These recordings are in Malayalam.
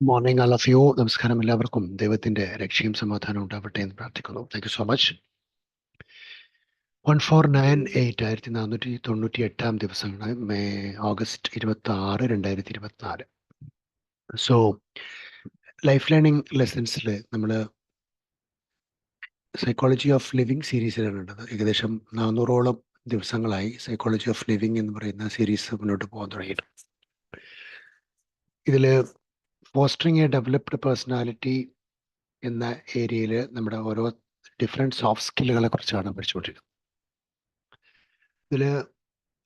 Morning all of you. നമസ്കാരം എല്ലാവർക്കും. ദൈവത്തിന്റെ രക്ഷയും സമാധാനം ഉണ്ടാവട്ടെ എന്ന് പ്രാർത്ഥിക്കുന്നു. Thank you so much. 1498 1498 ദിവസമാണ് ഓഗസ്റ്റ് 26 2024. സോ ലൈഫ് ലേണിംഗ് ലെസൺസിൽ നമ്മൾ സൈക്കോളജി ഓഫ് ലിവിങ് സീരീസിലാണ് ഉള്ളത്. ഏകദേശം 400ഓളം ദിവസങ്ങളായി സൈക്കോളജി ഓഫ് ലിവിങ് എന്ന് പറയുന്ന സീരീസ് മുന്നോട്ട് പോകാൻ തുടങ്ങിയിട്ട്. ഇതിൽ ഫോസ്റ്ററിങ് എ ഡെവലപ്ഡ് പേഴ്സണാലിറ്റി എന്ന ഏരിയയിൽ നമ്മുടെ ഓരോ ഡിഫറെൻറ്റ് സോഫ്റ്റ് സ്കില്ലുകളെ കുറിച്ചാണ് പഠിച്ചുകൊണ്ടിരിക്കുന്നത്. ഇതിൽ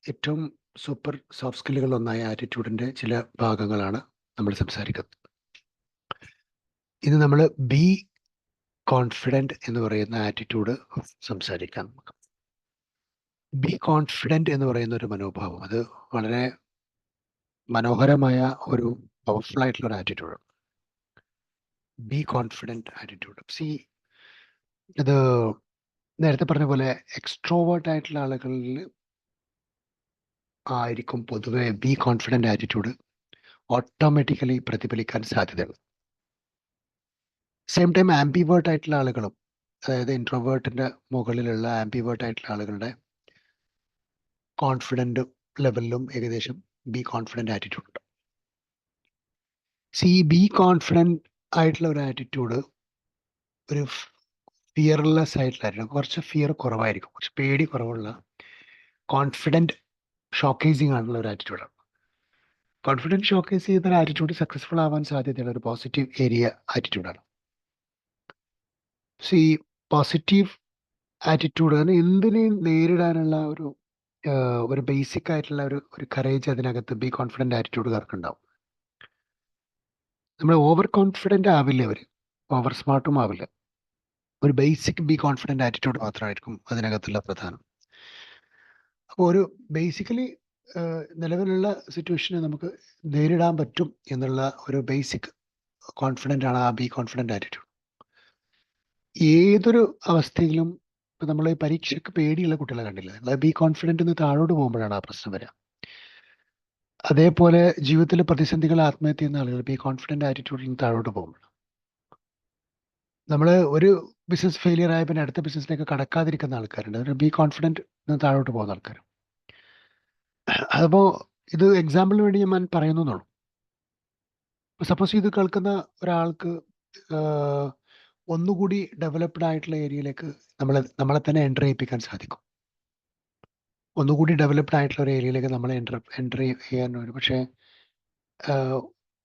ഏറ്റവും സൂപ്പർ സോഫ്റ്റ് സ്കില്ലുകളൊന്നായ ആറ്റിറ്റ്യൂഡിൻ്റെ ചില ഭാഗങ്ങളാണ് നമ്മൾ സംസാരിക്കുന്നത്. ഇന്ന് നമ്മൾ ബി കോൺഫിഡൻറ്റ് എന്ന് പറയുന്ന ആറ്റിറ്റ്യൂഡ് സംസാരിക്കാം. നമുക്ക് ബി കോൺഫിഡൻറ്റ് എന്ന് പറയുന്ന ഒരു മനോഭാവം, അത് വളരെ മനോഹരമായ ഒരു പവർഫുൾ ആയിട്ടുള്ള ഒരു ആറ്റിറ്റ്യൂഡാണ്. Be confident attitude. ഇത് നേരത്തെ പറഞ്ഞ പോലെ എക്സ്ട്രോവേർട്ട് ആയിട്ടുള്ള ആളുകളിൽ ആയിരിക്കും പൊതുവെ ബി കോൺഫിഡൻറ്റ് ആറ്റിറ്റ്യൂഡ് ഓട്ടോമാറ്റിക്കലി പ്രതിഫലിക്കാൻ സാധ്യതയുള്ളത്. സെയിം ടൈം ആംബിവേർട്ട് ആയിട്ടുള്ള ആളുകളും, അതായത് ഇൻട്രോവേർട്ടിൻ്റെ മുകളിലുള്ള ആംബിവേർട്ട് ആയിട്ടുള്ള ആളുകളുടെ കോൺഫിഡൻറ്റ് ലെവലിലും ഏകദേശം ബി കോൺഫിഡൻറ്റ് ആറ്റിറ്റ്യൂഡ് ഉണ്ട്. ഈ ബി കോൺഫിഡൻറ്റ് ആയിട്ടുള്ള ഒരു ആറ്റിറ്റ്യൂഡ് ഒരു ഫിയർലെസ് ആയിട്ടുള്ളതായിരിക്കും. കുറച്ച് ഫിയർ കുറവായിരിക്കും, കുറച്ച് പേടി കുറവുള്ള കോൺഫിഡൻറ്റ് ഷോക്കേസിങ് ആയിട്ടുള്ള ഒരു ആറ്റിറ്റ്യൂഡാണ്. കോൺഫിഡൻസ് ഷോക്കേസ് ചെയ്യുന്ന ഒരു ആറ്റിറ്റ്യൂഡ് സക്സസ്ഫുൾ ആവാൻ സാധ്യതയുള്ള ഒരു പോസിറ്റീവ് ഏരിയ ആറ്റിറ്റ്യൂഡാണ്. ഈ പോസിറ്റീവ് ആറ്റിറ്റ്യൂഡ് എന്തിനേയും നേരിടാനുള്ള ഒരു ബേസിക് ആയിട്ടുള്ള ഒരു കറേജ് അതിനകത്ത് ബി കോൺഫിഡൻറ്റ് ആറ്റിറ്റ്യൂഡുകാർക്ക് ഉണ്ടാവും. നമ്മൾ ഓവർ കോൺഫിഡൻ്റ് ആവില്ല, അവർ ഓവർ സ്മാർട്ടും ആവില്ല. ഒരു ബേസിക് ബി കോൺഫിഡൻറ്റ് ആറ്റിറ്റ്യൂഡ് മാത്രമായിരിക്കും അതിനകത്തുള്ള പ്രധാനം. അപ്പോൾ ഒരു ബേസിക്കലി നിലവിലുള്ള സിറ്റുവേഷനെ നമുക്ക് നേരിടാൻ പറ്റും എന്നുള്ള ഒരു ബേസിക് കോൺഫിഡൻ്റ് ആണ് ആ ബി കോൺഫിഡൻറ്റ് ആറ്റിറ്റ്യൂഡ്. ഏതൊരു അവസ്ഥയിലും ഇപ്പം നമ്മൾ ഈ പരീക്ഷയ്ക്ക് പേടിയുള്ള കുട്ടികളെ കണ്ടില്ല, ബി കോൺഫിഡൻറ്റ് നിന്ന് താഴോട്ട് പോകുമ്പോഴാണ് ആ പ്രശ്നം വരിക. അതേപോലെ ജീവിതത്തിലെ പ്രതിസന്ധികൾ ആത്മഹത്യ ചെയ്യുന്ന ആളുകൾ ബി കോൺഫിഡൻറ്റ് ആറ്റിറ്റ്യൂഡിൽ നിന്ന് താഴോട്ട് പോകുമ്പോൾ, നമ്മൾ ഒരു ബിസിനസ് ഫെയിലിയർ ആയ പിന്നെ അടുത്ത ബിസിനസ്സിലേക്ക് കടക്കാതിരിക്കുന്ന ആൾക്കാരുണ്ട്, ഒരു ബി കോൺഫിഡൻറ്റ് നിന്ന് താഴോട്ട് പോകുന്ന ആൾക്കാർ. അപ്പോൾ ഇത് എക്സാമ്പിളിന് വേണ്ടി ഞാൻ പറയുന്നുള്ളൂ. സപ്പോസ് ഇത് കേൾക്കുന്ന ഒരാൾക്ക് ഒന്നുകൂടി ഡെവലപ്ഡ് ആയിട്ടുള്ള ഏരിയയിലേക്ക് നമ്മളെ തന്നെ എൻ്റർ ചെയ്യിപ്പിക്കാൻ സാധിക്കും. ഒന്നുകൂടി ഡെവലപ്ഡ് ആയിട്ടുള്ള ഒരു ഏരിയയിലേക്ക് നമ്മളെ എൻ്റർ ചെയ്യാൻ ഒരു പക്ഷേ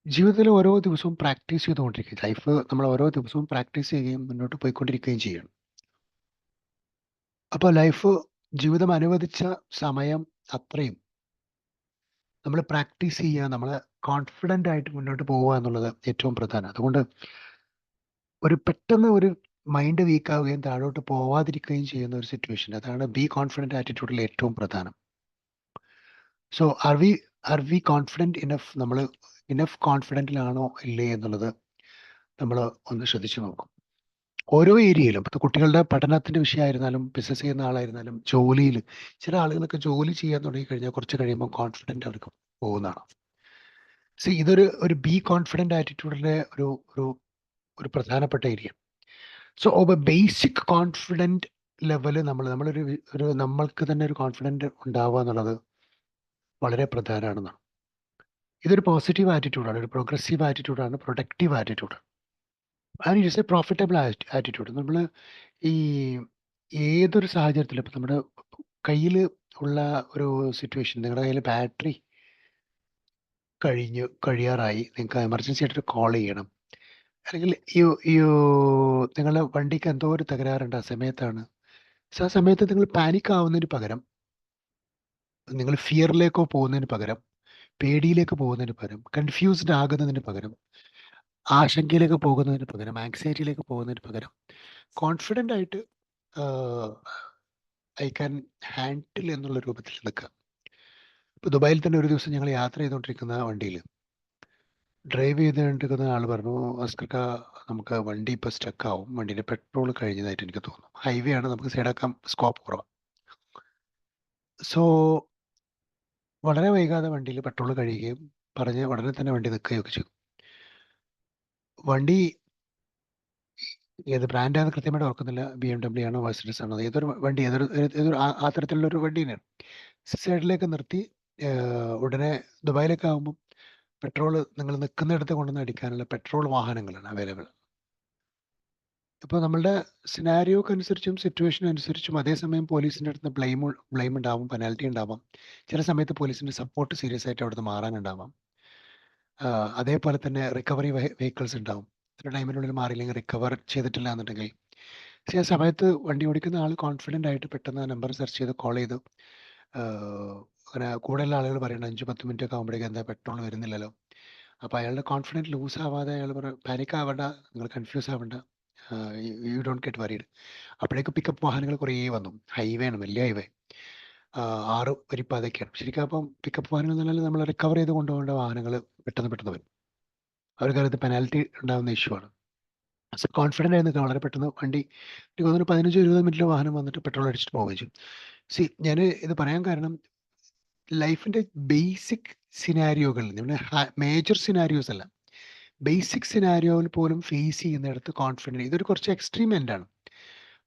ജീവിതത്തിൽ ഓരോ ദിവസവും പ്രാക്ടീസ് ചെയ്തുകൊണ്ടിരിക്കുക. ലൈഫ് നമ്മൾ ഓരോ ദിവസവും പ്രാക്ടീസ് ചെയ്യുകയും മുന്നോട്ട് പോയിക്കൊണ്ടിരിക്കുകയും ചെയ്യണം. അപ്പോൾ ലൈഫ് ജീവിതം അനുവദിച്ച സമയം അത്രയും നമ്മൾ പ്രാക്ടീസ് ചെയ്യുക, നമ്മൾ കോൺഫിഡൻ്റ് ആയിട്ട് മുന്നോട്ട് പോവുക എന്നുള്ളത് ഏറ്റവും പ്രധാനം. അതുകൊണ്ട് പെട്ടെന്ന് ഒരു മൈൻഡ് വീക്ക് ആവുകയും താഴോട്ട് പോവാതിരിക്കുകയും ചെയ്യുന്ന ഒരു സിറ്റുവേഷൻ, അതാണ് ബി കോൺഫിഡൻറ്റ് ആറ്റിറ്റ്യൂഡിൽ ഏറ്റവും പ്രധാനം. So are we confident enough, നമ്മൾ ഇനഫ് കോൺഫിഡൻറ്റിലാണോ ഇല്ലേ എന്നുള്ളത് നമ്മൾ ഒന്ന് ശ്രദ്ധിച്ചു നോക്കും. ഓരോ ഏരിയയിലും, ഇപ്പോൾ കുട്ടികളുടെ പഠനത്തിൻ്റെ വിഷയമായിരുന്നാലും, ബിസിനസ് ചെയ്യുന്ന ആളായിരുന്നാലും, ജോലിയിൽ ചില ആളുകളൊക്കെ ജോലി ചെയ്യാൻ തുടങ്ങിക്കഴിഞ്ഞാൽ കുറച്ച് കഴിയുമ്പോൾ കോൺഫിഡൻറ്റ് അവർക്ക് പോകുന്നതാണ്. ഇതൊരു ബി കോൺഫിഡൻറ്റ് ആറ്റിറ്റ്യൂഡിൻ്റെ ഒരു പ്രധാനപ്പെട്ട area. So basic confident level നമ്മൾക്ക് തന്നെ ഒരു കോൺഫിഡൻറ്റ് ഉണ്ടാവുക എന്നുള്ളത് വളരെ പ്രധാനമാണെന്നാണ്. ഇതൊരു പോസിറ്റീവ് ആറ്റിറ്റ്യൂഡാണ്, ഒരു പ്രോഗ്രസീവ് ആറ്റിറ്റ്യൂഡാണ്, പ്രൊഡക്റ്റീവ് ആറ്റിറ്റ്യൂഡാണ്, and it's a profitable attitude. നമ്മൾ ഈ ഏതൊരു സാഹചര്യത്തിലും ഇപ്പം നമ്മുടെ കയ്യിൽ ഉള്ള ഒരു സിറ്റുവേഷൻ, നിങ്ങളുടെ കയ്യിൽ ബാറ്ററി കഴിയാറായി, നിങ്ങൾക്ക് എമർജൻസി ആയിട്ട് കോൾ ചെയ്യണം, അല്ലെങ്കിൽ നിങ്ങളുടെ വണ്ടിക്ക് എന്തോ ഒരു തകരാറുണ്ട്, ആ സമയത്താണ്. ആ സമയത്ത് നിങ്ങൾ പാനിക് ആവുന്നതിന് പകരം, നിങ്ങൾ ഫിയറിലേക്കോ പോകുന്നതിന് പകരം, പേടിയിലേക്ക് പോകുന്നതിന് പകരം, കൺഫ്യൂസ്ഡ് ആകുന്നതിന് പകരം, ആശങ്കയിലേക്ക് പോകുന്നതിന് പകരം, ആങ്സൈറ്റിയിലേക്ക് പോകുന്നതിന് പകരം കോൺഫിഡൻ്റ് ആയിട്ട് ഐ ക്യാൻ ഹാൻഡിൽ എന്നുള്ള രൂപത്തിൽ നിൽക്കുക. ഇപ്പോൾ ദുബായിൽ തന്നെ ഒരു ദിവസം ഞങ്ങൾ യാത്ര ചെയ്തുകൊണ്ടിരിക്കുന്ന വണ്ടിയിൽ ഡ്രൈവ് ചെയ്തുകൊണ്ടിരിക്കുന്ന ആൾ പറഞ്ഞു, അസ്കർക്ക നമുക്ക് വണ്ടി ഇപ്പോൾ സ്റ്റക്കാവും, വണ്ടീൻ്റെ പെട്രോൾ കഴിഞ്ഞതായിട്ട് എനിക്ക് തോന്നുന്നു, ഹൈവേ ആണ്, നമുക്ക് സൈഡാക്കാൻ സ്കോപ്പ് കുറവാണ്. സോ വളരെ വൈകാതെ വണ്ടിയിൽ പെട്രോൾ കഴിയുകയും പറഞ്ഞ് ഉടനെ തന്നെ വണ്ടി നിൽക്കുകയൊക്കെ ചെയ്തു. വണ്ടി ഏത് ബ്രാൻഡാന്ന് കൃത്യമായിട്ട് ഓർക്കുന്നില്ല. BMW ആണോ മെർസിഡീസ് ആണോ ഏതൊരു വണ്ടി ഏതൊരു ആ തരത്തിലുള്ള ഒരു വണ്ടി തന്നെയാണ്. സൈഡിലേക്ക് നിർത്തി ഉടനെ ദുബായിലൊക്കെ ആകുമ്പോൾ പെട്രോള് നിങ്ങൾ നിൽക്കുന്നിടത്ത് കൊണ്ടുവന്ന് അടിക്കാനുള്ള പെട്രോൾ വാഹനങ്ങളാണ് അവൈലബിൾ. അപ്പോൾ നമ്മളുടെ സിനാരിയോക്ക് അനുസരിച്ചും സിറ്റുവേഷൻ അനുസരിച്ചും അതേസമയം പോലീസിൻ്റെ അടുത്ത് ബ്ലെയിം ഉണ്ടാവും, പെനാൽറ്റി ഉണ്ടാവാം. ചില സമയത്ത് പോലീസിൻ്റെ സപ്പോർട്ട് സീരിയസ് ആയിട്ട് അവിടുന്ന് മാറാനുണ്ടാവാം. അതേപോലെ തന്നെ റിക്കവറി വെഹിക്കിൾസ് ഉണ്ടാവും. ഇത്ര ടൈമിനുള്ളിൽ മാറിയില്ലെങ്കിൽ റിക്കവർ ചെയ്തിട്ടില്ല എന്നുണ്ടെങ്കിൽ ചില സമയത്ത് വണ്ടി ഓടിക്കുന്ന ആൾ കോൺഫിഡൻ്റ് ആയിട്ട് പെട്ടെന്ന് നമ്പർ സെർച്ച് ചെയ്ത് കോൾ ചെയ്ത് അങ്ങനെ കൂടുതലുള്ള ആളുകൾ പറയുന്നത് 5-10 മിനിറ്റ് ഒക്കെ ആകുമ്പോഴേക്കും എന്താ പെട്രോൾ വരുന്നില്ലല്ലോ. അപ്പോൾ അയാളുടെ കോൺഫിഡൻസ് ലൂസ് ആവാതെ അയാൾ പാനിക് ആവേണ്ട, നിങ്ങൾ കൺഫ്യൂസ് ആവേണ്ട, യു ഡോണ്ട് ഗെറ്റ് വറീഡ്. അപ്പോഴേക്ക് പിക്കപ്പ് വാഹനങ്ങൾ കുറേ വന്നു. ഹൈവേ ആണ്, വലിയ ഹൈവേ, 6 വരിപ്പാതയൊക്കെയാണ്. ശരിക്കും അപ്പം പിക്കപ്പ് വാഹനങ്ങൾ എന്ന് പറഞ്ഞാൽ നമ്മൾ റിക്കവർ ചെയ്ത് കൊണ്ടുപോകേണ്ട വാഹനങ്ങൾ പെട്ടെന്ന് പെട്ടെന്ന് വരും. അവർക്കത് പെനാൽറ്റി ഉണ്ടാകുന്ന ഇഷ്യൂ ആണ്. സോ കോൺഫിഡൻ്റ് ആയി നിൽക്കണം. വളരെ പെട്ടെന്ന് വണ്ടി എനിക്ക് തോന്നുന്നു 15-20 മിനിറ്റിൽ വാഹനം വന്നിട്ട് പെട്രോൾ അടിച്ചിട്ട് പോവുകയും ചെയ്യും. സി ഞാൻ ഇത് പറയാൻ കാരണം ലൈഫിൻ്റെ ബേസിക് സിനാരിയോകളിൽ നമ്മുടെ മേജർ സിനാരിയോസ് അല്ല, ബേസിക് സിനാരിയോയിൽ പോലും ഫേസ് ചെയ്യുന്നിടത്ത് കോൺഫിഡൻറ്റ് ഇതൊരു കുറച്ച് എക്സ്ട്രീം എൻഡാണ്.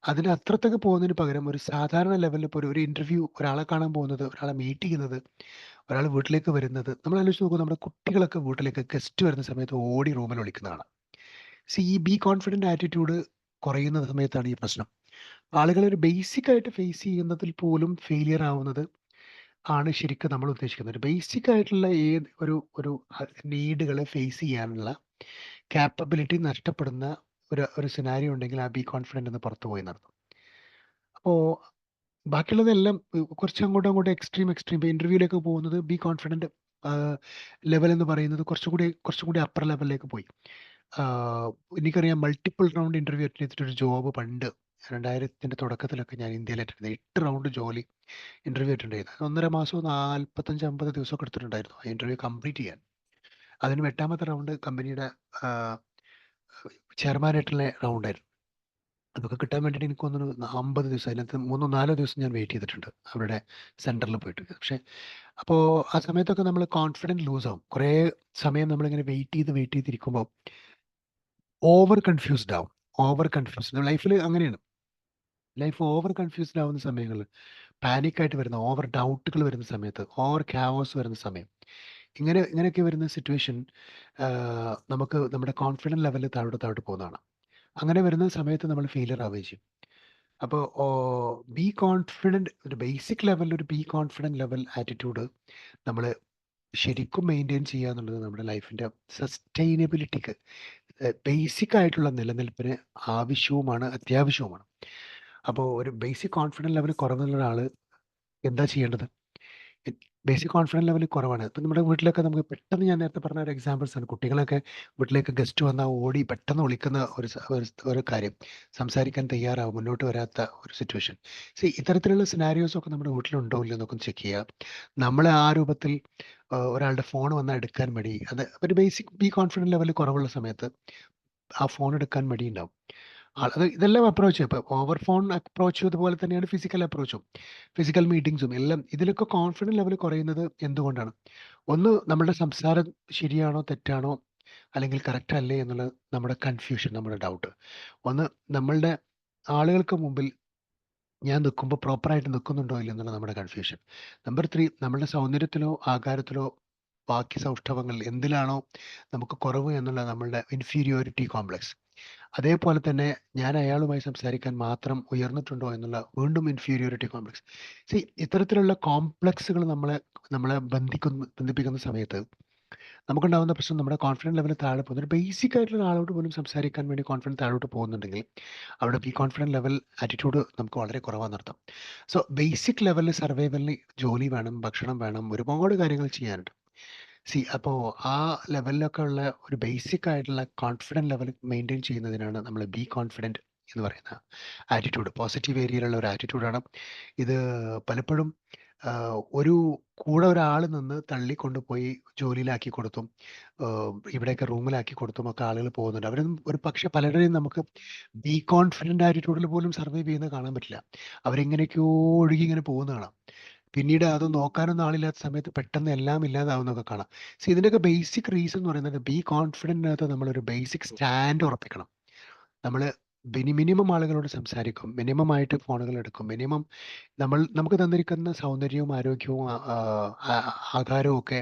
അതിന് അത്രത്തൊക്കെ പോകുന്നതിന് പകരം ഒരു സാധാരണ ലെവലിൽ ഇപ്പോൾ ഒരു ഇൻ്റർവ്യൂ, ഒരാളെ കാണാൻ പോകുന്നത്, ഒരാളെ മീറ്റ് ചെയ്യുന്നത്, ഒരാൾ വീട്ടിലേക്ക് വരുന്നത്, നമ്മൾ ആലോചിച്ച് നോക്കും. നമ്മുടെ കുട്ടികളൊക്കെ വീട്ടിലേക്ക് ഗസ്റ്റ് വരുന്ന സമയത്ത് ഓടി റൂമിൽ വിളിക്കുന്നതാണ്. ഈ ബി കോൺഫിഡൻ്റ് ആറ്റിറ്റ്യൂഡ് കുറയുന്ന സമയത്താണ് ഈ പ്രശ്നം. ആളുകൾ ഒരു ബേസിക് ആയിട്ട് ഫേസ് ചെയ്യുന്നതിൽ പോലും ഫെയിലിയർ ആവുന്നത് ആണ് ശരിക്കും നമ്മൾ ഉദ്ദേശിക്കുന്നത്. ഒരു ബേസിക് ആയിട്ടുള്ള ഏത് ഒരു ഒരു നീഡുകളെ ഫേസ് ചെയ്യാനുള്ള കാപ്പബിലിറ്റി നഷ്ടപ്പെടുന്ന ഒരു സിനാരിയോ ഉണ്ടെങ്കിൽ ആ ബി കോൺഫിഡൻ്റ് എന്ന് പുറത്തു പോയി നടത്തും. അപ്പോൾ ബാക്കിയുള്ളതെല്ലാം കുറച്ച് അങ്ങോട്ടും എക്സ്ട്രീം ഇപ്പോൾ ഇൻ്റർവ്യൂവിലേക്ക് പോകുന്നത് ബി കോൺഫിഡൻറ്റ് ലെവൽ എന്ന് പറയുന്നത് കുറച്ചുകൂടി അപ്പർ ലെവലിലേക്ക് പോയി. എനിക്കറിയാം മൾട്ടിപ്പിൾ റൗണ്ട് ഇൻ്റർവ്യൂ അറ്റൻഡ് ചെയ്തിട്ടൊരു ജോബ് പണ്ട് 2000ത്തിൻ്റെ തുടക്കത്തിലൊക്കെ ഞാൻ ഇന്ത്യയിൽ അറ്റൻഡ് ചെയ്തത് 8 റൗണ്ട് ജോലി ഇൻ്റർവ്യൂ അറ്റൻഡ് ചെയ്തത് 1.5 മാസവും 45-50 ദിവസമൊക്കെ എടുത്തിട്ടുണ്ടായിരുന്നു ആ ഇൻ്റർവ്യൂ കംപ്ലീറ്റ് ചെയ്യാൻ. അതിന് 8ാമത്തെ റൗണ്ട് കമ്പനിയുടെ ചെയർമാനായിട്ടുള്ള റൗണ്ടായിരുന്നു. അതൊക്കെ കിട്ടാൻ വേണ്ടിയിട്ട് എനിക്ക് തോന്നുന്നു 50 ദിവസം, അതിനകത്ത് 3-4 ദിവസം ഞാൻ വെയിറ്റ് ചെയ്തിട്ടുണ്ട് അവരുടെ സെൻറ്ററിൽ പോയിട്ട്. പക്ഷേ അപ്പോൾ ആ സമയത്തൊക്കെ നമ്മൾ കോൺഫിഡൻറ്റ് ലൂസ് ആവും. കുറേ സമയം നമ്മളിങ്ങനെ വെയിറ്റ് ചെയ്തിരിക്കുമ്പോൾ ഓവർ കൺഫ്യൂസ്ഡ് ആവും. ലൈഫിൽ അങ്ങനെയാണ്. ലൈഫ് ഓവർ കൺഫ്യൂസ്ഡ് ആവുന്ന സമയങ്ങളിൽ, പാനിക്കായിട്ട് വരുന്ന ഓവർ ഡൗട്ടുകൾ വരുന്ന സമയത്ത്, ഓവർ ക്യാവോസ് വരുന്ന സമയം, ഇങ്ങനെയൊക്കെ വരുന്ന സിറ്റുവേഷൻ നമുക്ക് നമ്മുടെ കോൺഫിഡൻറ്റ് ലെവൽ താഴോട്ട് പോകുന്നതാണ്. അങ്ങനെ വരുന്ന സമയത്ത് നമ്മൾ ഫെയിലിയർ ആവുകയും ചെയ്യും. അപ്പോൾ ബി കോൺഫിഡൻറ്റ് ഒരു ബേസിക് ലെവലിൽ ഒരു ബി കോൺഫിഡൻറ്റ് ലെവൽ ആറ്റിറ്റ്യൂഡ് നമ്മൾ ശരിക്കും മെയിൻറ്റെയിൻ ചെയ്യുക എന്നുള്ളത് നമ്മുടെ ലൈഫിൻ്റെ സസ്റ്റൈനബിലിറ്റിക്ക്, ബേസിക് ആയിട്ടുള്ള നിലനിൽപ്പിന് ആവശ്യവുമാണ്, അത്യാവശ്യവുമാണ്. അപ്പോൾ ഒരു ബേസിക് കോൺഫിഡൻറ്റ് ലെവൽ കുറവുള്ള ഒരാൾ എന്താ ചെയ്യേണ്ടത്? ബേസിക് കോൺഫിഡൻറ്റ് ലെവൽ കുറവാണ്. ഇപ്പം നമ്മുടെ വീട്ടിലൊക്കെ നമുക്ക് പെട്ടെന്ന്, ഞാൻ നേരത്തെ പറഞ്ഞ ഒരു എക്സാമ്പിൾസ് ആണ്. കുട്ടികളൊക്കെ വീട്ടിലേക്ക് ഗസ്റ്റ് വന്നാൽ ഓടി പെട്ടെന്ന് വിളിക്കുന്ന ഒരു കാര്യം, സംസാരിക്കാൻ തയ്യാറാവും, മുന്നോട്ട് വരാത്ത ഒരു സിറ്റുവേഷൻ. ഇത്തരത്തിലുള്ള സിനാരിയോസ് ഒക്കെ നമ്മുടെ വീട്ടിലുണ്ടോ ഇല്ലയോ എന്നൊക്കെ ചെക്ക് ചെയ്യുക. നമ്മൾ ആ രൂപത്തിൽ ഒരാളുടെ ഫോൺ വന്നാൽ എടുക്കാൻ മടി, അത് ഒരു ബേസിക് ബി കോൺഫിഡൻറ്റ് ലെവൽ കുറവുള്ള സമയത്ത് ആ ഫോൺ എടുക്കാൻ മടിയുണ്ടാവും. ഇതെല്ലാം അപ്രോച്ച്, ഇപ്പോൾ ഓവർ ഫോൺ അപ്രോച്ചും അതുപോലെ തന്നെയാണ് ഫിസിക്കൽ അപ്രോച്ചും, ഫിസിക്കൽ മീറ്റിംഗ്സും എല്ലാം. ഇതിലൊക്കെ കോൺഫിഡൻസ് ലെവൽ കുറയുന്നത് എന്തുകൊണ്ടാണ്? ഒന്ന്, നമ്മുടെ സംസാരം ശരിയാണോ തെറ്റാണോ അല്ലെങ്കിൽ കറക്റ്റ് അല്ലേ എന്നുള്ള നമ്മുടെ കൺഫ്യൂഷൻ, നമ്മുടെ ഡൗട്ട്. ഒന്ന്, നമ്മളുടെ ആളുകൾക്ക് മുമ്പിൽ ഞാൻ നിൽക്കുമ്പോൾ പ്രോപ്പറായിട്ട് നിൽക്കുന്നുണ്ടോ ഇല്ല എന്നുള്ള നമ്മുടെ കൺഫ്യൂഷൻ. നമ്പർ 3, നമ്മുടെ സൗന്ദര്യത്തിലോ ആകാരത്തിലോ ബാക്കി സൗഷ്ഠവങ്ങൾ എന്തിലാണോ നമുക്ക് കുറവ് എന്നുള്ള നമ്മളുടെ ഇൻഫീരിയോറിറ്റി കോംപ്ലക്സ്. അതേപോലെ തന്നെ ഞാൻ അയാളുമായി സംസാരിക്കാൻ മാത്രം ഉയർന്നിട്ടുണ്ടോ എന്നുള്ള വീണ്ടും ഇൻഫീരിയോറിറ്റി കോംപ്ലക്സ്. ഇത്തരത്തിലുള്ള കോംപ്ലക്സുകൾ നമ്മളെ ബന്ധിപ്പിക്കുന്ന സമയത്ത് നമുക്കുണ്ടാകുന്ന പ്രശ്നം, നമ്മുടെ കോൺഫിഡൻസ് ലെവൽ താഴെ പോകുന്നു. ഒരു ബേസിക് ആയിട്ടുള്ള ആളോട് പോലും സംസാരിക്കാൻ വേണ്ടി കോൺഫിഡൻസ് താഴോട്ട് പോകുന്നുണ്ടെങ്കിൽ അവിടെ ഈ കോൺഫിഡൻസ് ലെവൽ ആറ്റിറ്റ്യൂഡ് നമുക്ക് വളരെ കുറവാണെന്നർത്ഥം. സോ ബേസിക് ലെവലിൽ സർവൈവലിന് ജോലി വേണം, ഭക്ഷണം വേണം, ഒരുപാട് കാര്യങ്ങൾ ചെയ്യാനുണ്ട്. അപ്പോൾ ആ ലെവലിലൊക്കെ ഉള്ള ഒരു ബേസിക് ആയിട്ടുള്ള കോൺഫിഡൻറ്റ് ലെവൽ മെയിൻറ്റെയിൻ ചെയ്യുന്നതിനാണ് നമ്മൾ ബി കോൺഫിഡൻറ്റ് എന്ന് പറയുന്ന ആറ്റിറ്റ്യൂഡ്. പോസിറ്റീവ് ഏരിയയിലുള്ള ഒരു ആറ്റിറ്റ്യൂഡാണ് ഇത്. പലപ്പോഴും ഒരു കൂടെ ഒരാൾ നിന്ന് തള്ളിക്കൊണ്ടുപോയി ജോലിയിലാക്കി കൊടുത്തും ഇവിടെയൊക്കെ റൂമിലാക്കി കൊടുത്തും ഒക്കെ ആളുകൾ പോകുന്നുണ്ട്. അവരൊന്നും ഒരു പക്ഷേ പലരെയും നമുക്ക് ബി കോൺഫിഡൻറ്റ് ആറ്റിറ്റ്യൂഡിൽ പോലും സർവൈവ് ചെയ്യുന്നത് കാണാൻ പറ്റില്ല. അവരെങ്ങനെയൊക്കെയോ ഒഴുകി ഇങ്ങനെ പോകുന്നത് കാണാം. പിന്നീട് അത് നോക്കാനൊന്നും ആളില്ലാത്ത സമയത്ത് പെട്ടെന്ന് എല്ലാം ഇല്ലാതാവുന്നൊക്കെ കാണാം. സോ ഇതിൻ്റെയൊക്കെ ബേസിക് റീസൺ എന്ന് പറയുന്നത് ബി കോൺഫിഡൻറ്റിനകത്ത് നമ്മളൊരു ബേസിക് സ്റ്റാൻഡ് ഉറപ്പിക്കണം. നമ്മൾ മിനിമം ആളുകളോട് സംസാരിക്കും, മിനിമം ആയിട്ട് ഫോണുകൾ എടുക്കും, മിനിമം നമുക്ക് തന്നിരിക്കുന്ന സൗന്ദര്യവും ആരോഗ്യവും ആഹാരവും ഒക്കെ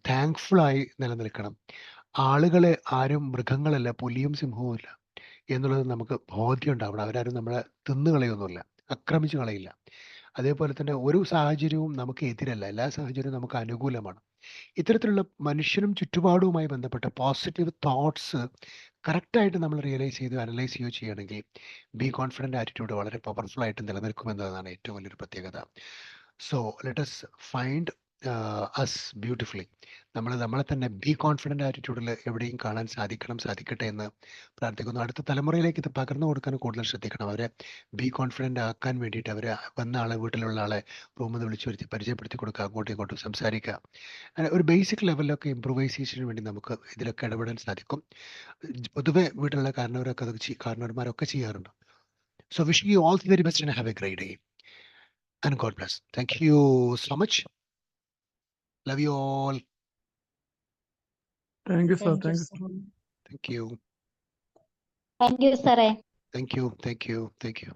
താങ്ക്ഫുള്ളായി നിലനിൽക്കണം. ആളുകളെ ആരും മൃഗങ്ങളല്ല, പുലിയും സിംഹവും ഇല്ല എന്നുള്ളത് നമുക്ക് ബോധ്യം ഉണ്ടാവണം. അവരാരും നമ്മളെ തിന്നു കളയൊന്നുമില്ല, ആക്രമിച്ചു കളയില്ല. അതേപോലെ തന്നെ ഒരു സാഹചര്യവും നമുക്ക് എതിരല്ല, എല്ലാ സാഹചര്യവും നമുക്ക് അനുകൂലമാണ്. ഇത്തരത്തിലുള്ള മനുഷ്യനും ചുറ്റുപാടുമായി ബന്ധപ്പെട്ട പോസിറ്റീവ് തോട്ട്സ് കറക്റ്റായിട്ട് നമ്മൾ റിയലൈസ് ചെയ്ത് അനലൈസ് ചെയ്യുകയോ ചെയ്യുകയാണെങ്കിൽ ബി കോൺഫിഡൻ്റ് ആറ്റിറ്റ്യൂഡ് വളരെ പവർഫുൾ ആയിട്ട് നിലനിൽക്കുമെന്നതാണ് ഏറ്റവും വലിയൊരു പ്രത്യേകത. So let us find us beautifully. നമ്മളെ തന്നെ ബി കോൺഫിഡൻ്റ് ആറ്റിറ്റ്യൂഡിൽ എവിടെയും കാണാൻ സാധിക്കട്ടെ എന്ന് പ്രാർത്ഥിക്കുന്നു. അടുത്ത തലമുറയിലേക്ക് ഇത് പകർന്നു കൊടുക്കാൻ കൂടുതൽ ശ്രദ്ധിക്കണം. അവരെ ബി കോൺഫിഡൻ്റ് ആക്കാൻ വേണ്ടിയിട്ട് അവർ വന്ന ആളെ, വീട്ടിലുള്ള ആളെ റൂമിൽ നിന്ന് വിളിച്ചു വരുത്തി പരിചയപ്പെടുത്തി കൊടുക്കുക, അങ്ങോട്ടും ഇങ്ങോട്ടും സംസാരിക്കുക. അങ്ങനെ ഒരു ബേസിക് ലെവലിലൊക്കെ ഇമ്പ്രൂവൈസേഷന് വേണ്ടി നമുക്ക് ഇതിലൊക്കെ ഇടപെടാൻ സാധിക്കും. പൊതുവെ വീട്ടിലുള്ള കാരണവന്മാരൊക്കെ ചെയ്യാറുണ്ട്. So wishing you all the very best and have A great day and God bless. Thank you so much. Love you all. Thank you, sir. Thank you, Thank you. sir. Thank you. Thank you, sir. Thank you. Thank you. Thank you.